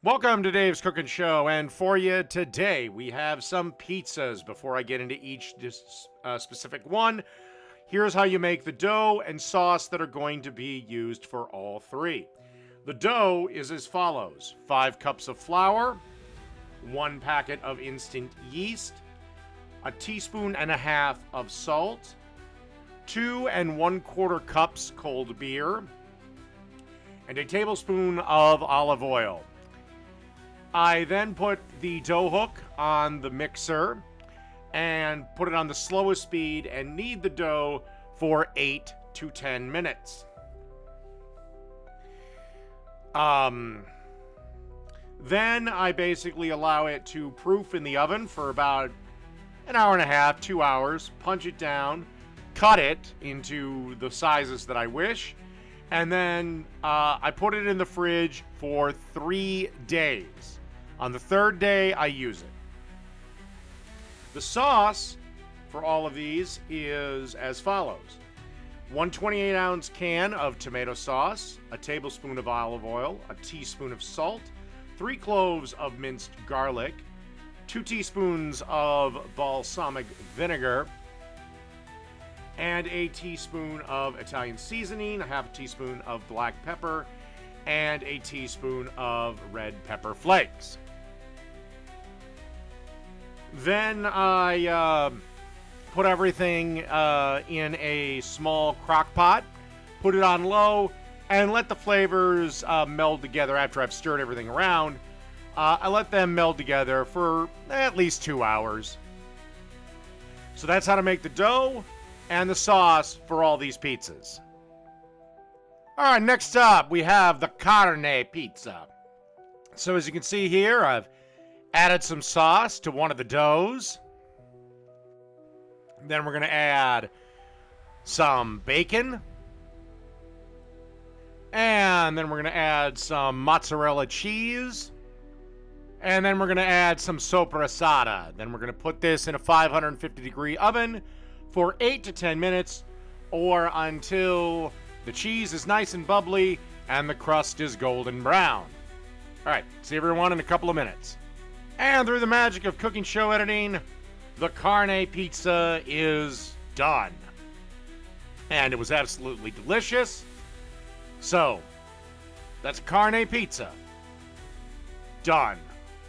Welcome to Dave's Cooking Show, and for you today we have some pizzas. Before I get into each specific one, here's how you make the dough and sauce that are going to be used for all three. The dough is as follows: 5 cups of flour, 1 packet of instant yeast, a teaspoon and a half of salt, 2 1/4 cups cold beer, and a tablespoon of olive oil. I then put the dough hook on the mixer and put it on the slowest speed and knead the dough for 8 to 10 minutes. Then I basically allow it to proof in the oven for about an hour and a half, 2 hours, punch it down, cut it into the sizes that I wish, and then I put it in the fridge for 3 days. On the 3rd day, I use it. The sauce for all of these is as follows: 1 28-ounce can of tomato sauce, a tablespoon of olive oil, a teaspoon of salt, 3 cloves of minced garlic, 2 teaspoons of balsamic vinegar, and a teaspoon of Italian seasoning, a half a teaspoon of black pepper, and a teaspoon of red pepper flakes. Then I put everything in a small crock pot, put it on low, and let the flavors meld together. After I've stirred everything around, I let them meld together for at least 2 hours. So that's how to make the dough and the sauce for all these pizzas. All right, next up we have the Carne Pizza. So as you can see here, I've added some sauce to one of the doughs. Then we're going to add some bacon. And then we're going to add some mozzarella cheese. And then we're going to add some sopressata. Then we're going to put this in a 550-degree oven for 8 to 10 minutes, or until the cheese is nice and bubbly and the crust is golden brown. All right, see everyone in a couple of minutes. And through the magic of cooking show editing, the Carne Pizza is done. And it was absolutely delicious. So, that's Carne Pizza. Done.